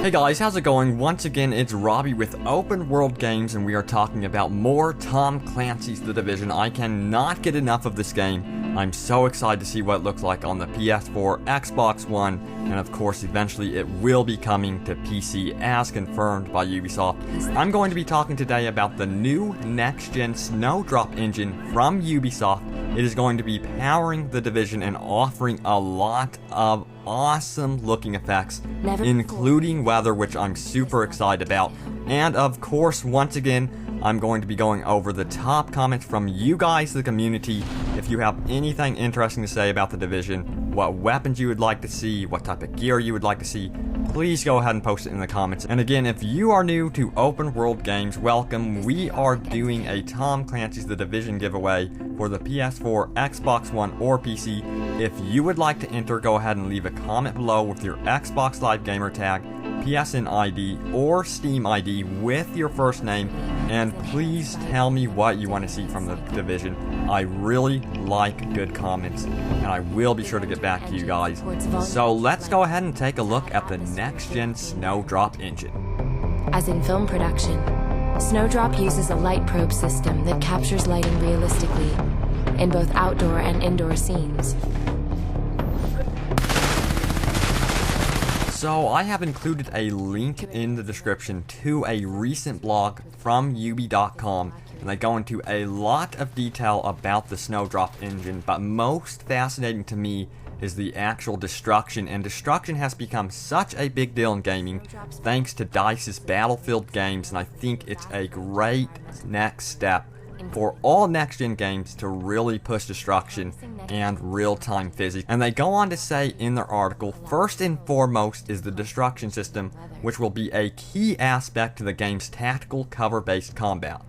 Hey guys, how's it going? Once again, it's Robby with Open World Games, and we are talking about more Tom Clancy's The Division. I cannot get enough of this game. I'm so excited to see what it looks like on the PS4, Xbox One, and of course, eventually it will be coming to PC as confirmed by UBISOFT. I'm going to be talking today about the new next-gen Snowdrop Engine from UBISOFT. It is going to be powering The Division and offering a lot of awesome looking effects, including weather, which I'm super excited about. And of course, once again, I'm going to be going over the top comments from you guys, the community. If you have anything interesting to say about The Division, what weapons you would like to see, what type of gear you would like to see, please go ahead and post it in the comments. And again, if you are new to Open World Games, welcome. We are doing a Tom Clancy's The Division giveaway for the PS4, Xbox One, or PC. If you would like to enter, go ahead and leave a comment below with your Xbox Live gamer tag, PSN ID, or Steam ID with your first name, and please tell me what you want to see from The Division. I really like good comments, and I will be sure to get back to you guys. So let's go ahead and take a look at the next-gen Snowdrop Engine. As in film production, Snowdrop uses a light probe system that captures lighting realistically in both outdoor and indoor scenes. So I have included a link in the description to a recent blog from ubi.com, and they go into a lot of detail about the Snowdrop engine, but most fascinating to me is the actual destruction, and destruction has become such a big deal in gaming thanks to DICE's Battlefield games, and I think it's a great next step for all next-gen games to really push destruction and real-time physics. And they go on to say in their article, first and foremost is the destruction system, which will be a key aspect to the game's tactical cover-based combat.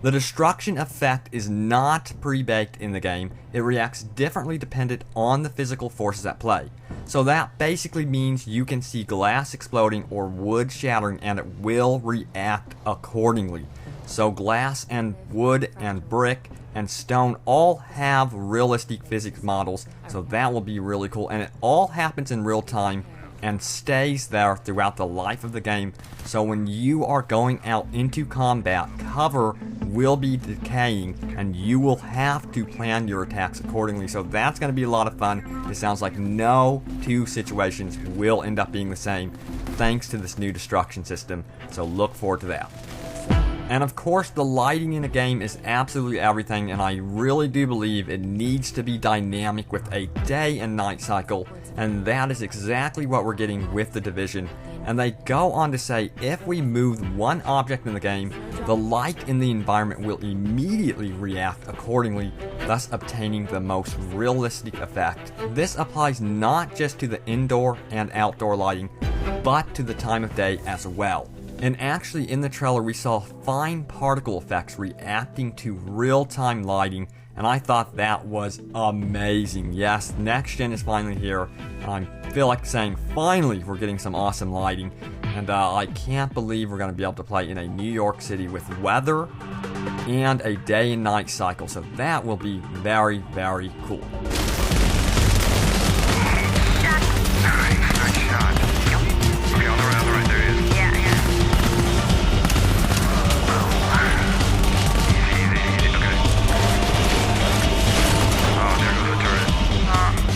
The destruction effect is not pre-baked in the game. It reacts differently dependent on the physical forces at play. So that basically means you can see glass exploding or wood shattering and it will react accordingly. So glass and wood and brick and stone all have realistic physics models, so that will be really cool. And it all happens in real time and stays there throughout the life of the game. So when you are going out into combat, cover will be decaying and you will have to plan your attacks accordingly. So that's going to be a lot of fun. It sounds like no two situations will end up being the same thanks to this new destruction system. So look forward to that. And of course, the lighting in a game is absolutely everything, and I really do believe it needs to be dynamic with a day and night cycle, and that is exactly what we're getting with The Division. And they go on to say, if we move one object in the game, the light in the environment will immediately react accordingly, thus obtaining the most realistic effect. This applies not just to the indoor and outdoor lighting, but to the time of day as well. And actually in the trailer we saw fine particle effects reacting to real-time lighting, and I thought that was amazing. Yes, next gen is finally here, and I feel like saying finally we're getting some awesome lighting, and I can't believe we're going to be able to play in a New York City with weather and a day and night cycle, so that will be very, very cool.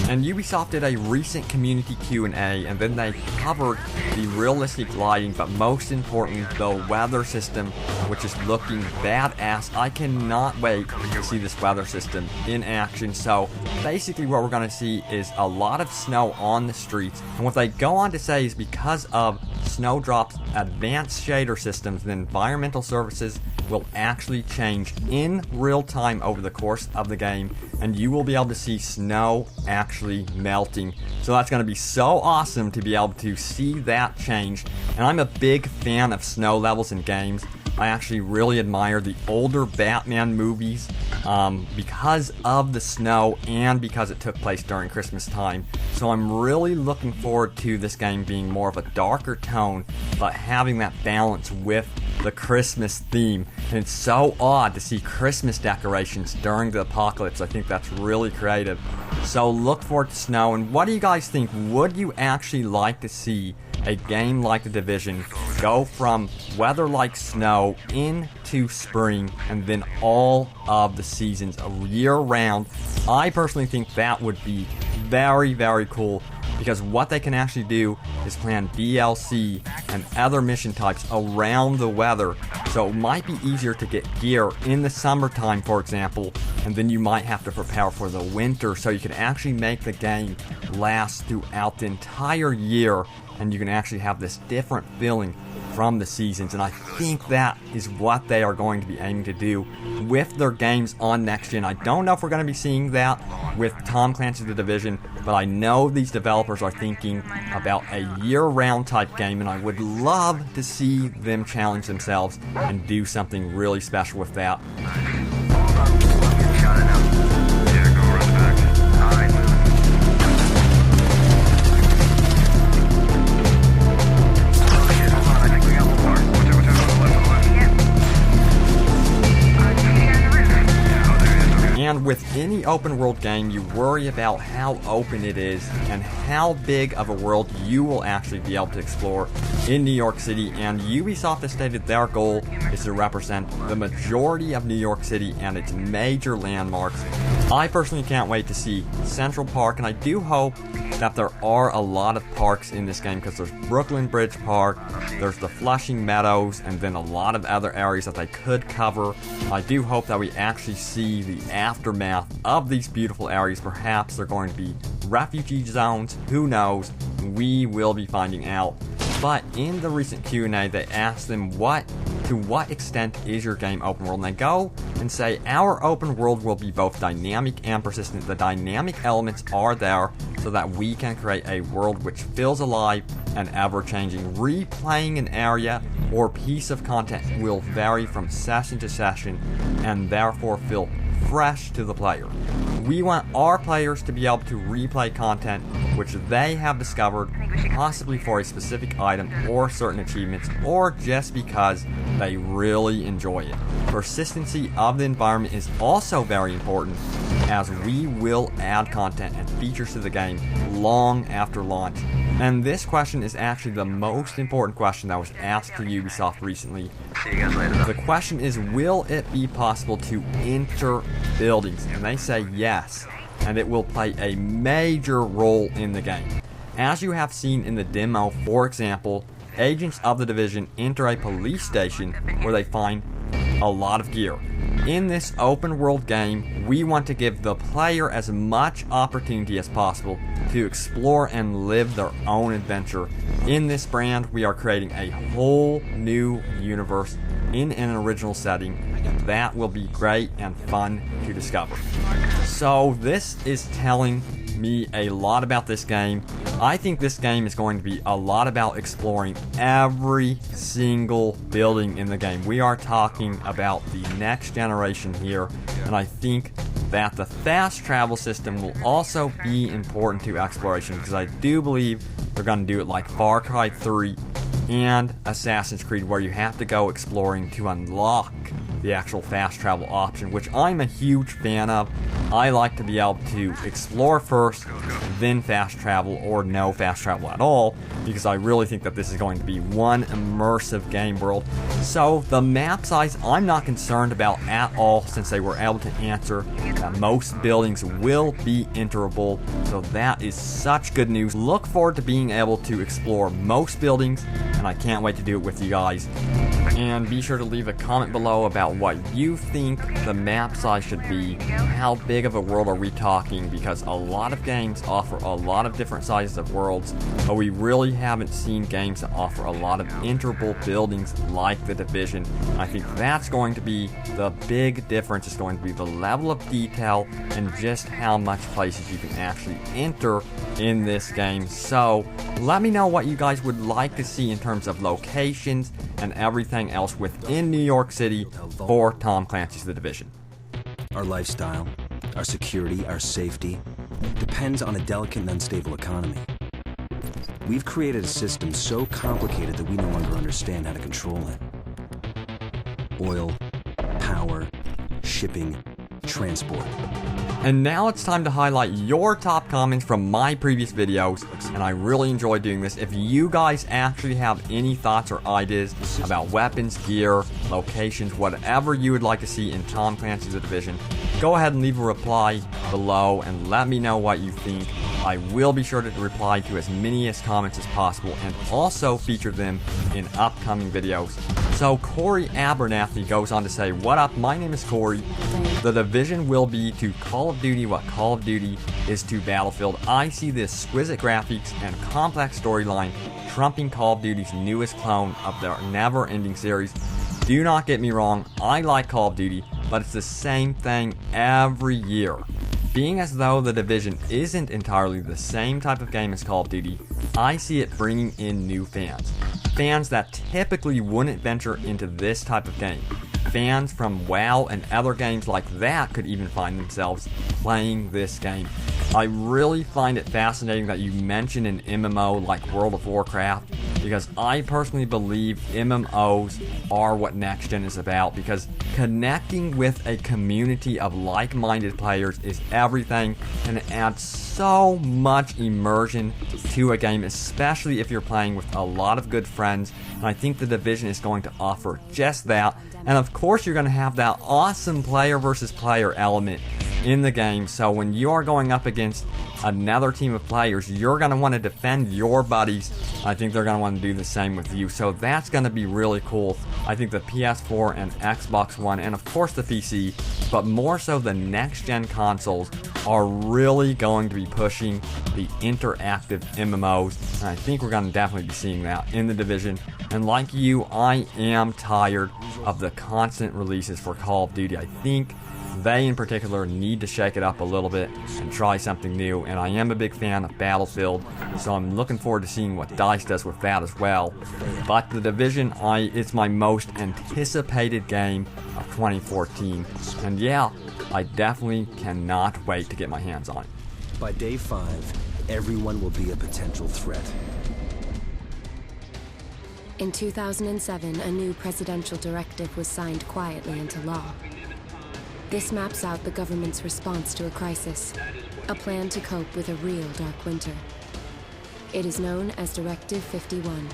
And Ubisoft did a recent community Q&A, and then they covered the realistic lighting, but most importantly, the weather system, which is looking badass. I cannot wait to see this weather system in action. So basically what we're going to see is a lot of snow on the streets, and what they go on to say is because of Snowdrop's advanced shader systems, the environmental surfaces will actually change in real time over the course of the game, and you will be able to see snow actually melting. So that's going to be so awesome to be able to see that change. And I'm a big fan of snow levels in games. I actually really admire the older Batman movies because of the snow and because it took place during Christmas time. So I'm really looking forward to this game being more of a darker tone, but having that balance with the Christmas theme. And it's so odd to see Christmas decorations during the apocalypse. I think that's really creative. So look forward to snow. And what do you guys think? Would you actually like to see a game like The Division go from weather like snow into spring and then all of the seasons year round. I personally think that would be very, very cool, because what they can actually do is plan DLC and other mission types around the weather. So it might be easier to get gear in the summertime, for example, and then you might have to prepare for the winter, so you can actually make the game last throughout the entire year, and you can actually have this different feeling from the seasons. And I think that is what they are going to be aiming to do with their games on next gen. I don't know if we're going to be seeing that with Tom Clancy's The Division, but I know these developers are thinking about a year-round type game, and I would love to see them challenge themselves and do something really special with that. And with any open world game, you worry about how open it is and how big of a world you will actually be able to explore in New York City. And Ubisoft has stated their goal is to represent the majority of New York City and its major landmarks. I personally can't wait to see Central Park, and I do hope that there are a lot of parks in this game, because there's Brooklyn Bridge Park, there's the Flushing Meadows, and then a lot of other areas that they could cover. I do hope that we actually see the aftermath of these beautiful areas. Perhaps they're going to be refugee zones, who knows, we will be finding out. But in the recent Q&A, they asked them to what extent is your game open world, and they go and say our open world will be both dynamic and persistent. The dynamic elements are there so that we can create a world which feels alive and ever-changing. Replaying an area or piece of content will vary from session to session and therefore feel fresh to the player. We want our players to be able to replay content which they have discovered, possibly for a specific item or certain achievements, or just because they really enjoy it. Persistency of the environment is also very important, as we will add content and features to the game long after launch. And this question is actually the most important question that was asked to Ubisoft recently. See you guys later. The question is, will it be possible to enter buildings? And they say yes, and it will play a major role in the game. As you have seen in the demo, for example, agents of the Division enter a police station where they find a lot of gear. In this open world game, we want to give the player as much opportunity as possible to explore and live their own adventure. In this brand, we are creating a whole new universe in an original setting, and that will be great and fun to discover. So this is telling me a lot about this game. I think this game is going to be a lot about exploring every single building in the game. We are talking about the next generation here, and I think that the fast travel system will also be important to exploration, because I do believe they're going to do it like Far Cry 3 and Assassin's Creed, where you have to go exploring to unlock the actual fast travel option, which I'm a huge fan of. I like to be able to explore first, then fast travel, or no fast travel at all, because I really think that this is going to be one immersive game world. So the map size I'm not concerned about at all, since they were able to answer that most buildings will be enterable. So that is such good news. Look forward to being able to explore most buildings, and I can't wait to do it with you guys. And be sure to leave a comment below about what you think the map size should be. How big of a world are we talking? Because a lot of games offer a lot of different sizes of worlds, but we really haven't seen games that offer a lot of enterable buildings like The Division. I think that's going to be the big difference. Is going to be the level of detail and just how much places you can actually enter in this game. So let me know what you guys would like to see in terms of locations and everything else within New York City for Tom Clancy's The Division. Our lifestyle, our security, our safety depends on a delicate and unstable economy. We've created a system so complicated that we no longer understand how to control it. Oil, power, shipping, transport. And now it's time to highlight your top comments from my previous videos, and I really enjoy doing this. If you guys actually have any thoughts or ideas about weapons, gear, locations, whatever you would like to see in Tom Clancy's The Division, go ahead and leave a reply below and let me know what you think. I will be sure to reply to as many comments as possible and also feature them in upcoming videos. So Corey Abernathy goes on to say, "What up, my name is Corey. The Division will be to Call of Duty what Call of Duty is to Battlefield. I see the exquisite graphics and complex storyline trumping Call of Duty's newest clone of their never-ending series. Do not get me wrong, I like Call of Duty, but it's the same thing every year. Being as though The Division isn't entirely the same type of game as Call of Duty, I see it bringing in new fans. Fans that typically wouldn't venture into this type of game. Fans from WoW and other games like that could even find themselves playing this game. I really find it fascinating that you mention an MMO like World of Warcraft, because I personally believe MMOs are what Next Gen is about, because connecting with a community of like-minded players is everything, and it adds so much immersion to a game, especially if you're playing with a lot of good friends, and I think The Division is going to offer just that. And of course you're going to have that awesome player versus player element in the game, so when you are going up against another team of players, you're going to want to defend your buddies. I think they're going to want to do the same with you, so that's going to be really cool. I think the PS4 and Xbox One, and of course the PC, but more so the next-gen consoles, are really going to be pushing the interactive MMOs, and I think we're going to definitely be seeing that in The Division. And like you, I am tired of the constant releases for Call of Duty. I think they in particular need to shake it up a little bit and try something new, and I am a big fan of Battlefield, so I'm looking forward to seeing what DICE does with that as well. But The Division, it's my most anticipated game of 2014, and yeah, I definitely cannot wait to get my hands on it. By day 5, everyone will be a potential threat. In 2007, a new presidential directive was signed quietly into law. This maps out the government's response to a crisis, a plan to cope with a real dark winter. It is known as Directive 51.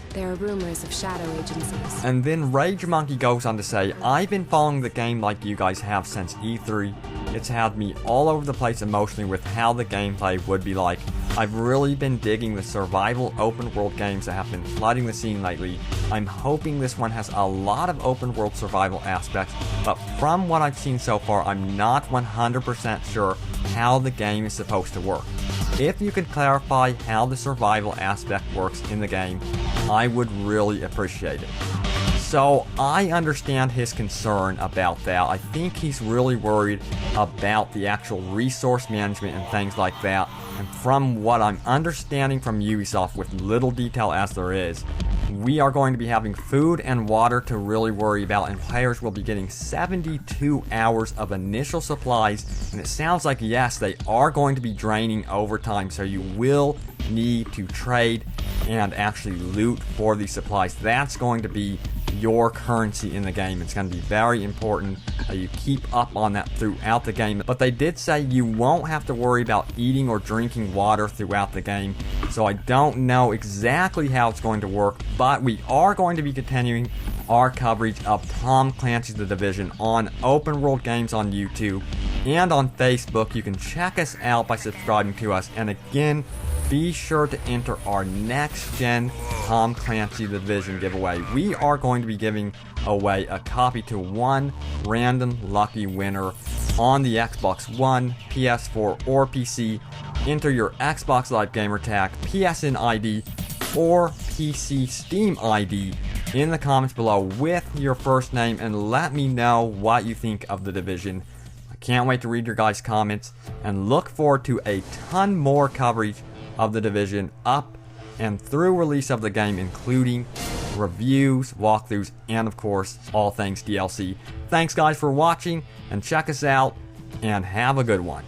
There are rumors of shadow agencies. And then Rage Monkey goes on to say, "I've been following the game like you guys have since E3. It's had me all over the place emotionally with how the gameplay would be like. I've really been digging the survival open world games that have been flooding the scene lately. I'm hoping this one has a lot of open world survival aspects, but from what I've seen so far, I'm not 100% sure how the game is supposed to work. If you could clarify how the survival aspect works in the game, I would really appreciate it." So I understand his concern about that. I think he's really worried about the actual resource management and things like that. And from what I'm understanding from Ubisoft, with little detail as there is, we are going to be having food and water to really worry about, and players will be getting 72 hours of initial supplies, and it sounds like, yes, they are going to be draining over time, so you will need to trade and actually loot for these supplies. That's going to be your currency in the game. It's going to be very important that you keep up on that throughout the game. But they did say you won't have to worry about eating or drinking water throughout the game, so I don't know exactly how it's going to work, but we are going to be continuing our coverage of Tom Clancy's The Division on Open World Games on YouTube and on Facebook. You can check us out by subscribing to us, and again, be sure to enter our next gen Tom Clancy The Division giveaway. We are going to be giving away a copy to one random lucky winner on the Xbox One, PS4, or PC. Enter your Xbox Live gamer tag, PSN ID, or PC Steam ID in the comments below with your first name, and let me know what you think of The Division. I can't wait to read your guys' comments, and look forward to a ton more coverage of The Division up and through release of the game, including reviews, walkthroughs, and of course, all things DLC. Thanks guys for watching, and check us out, and have a good one.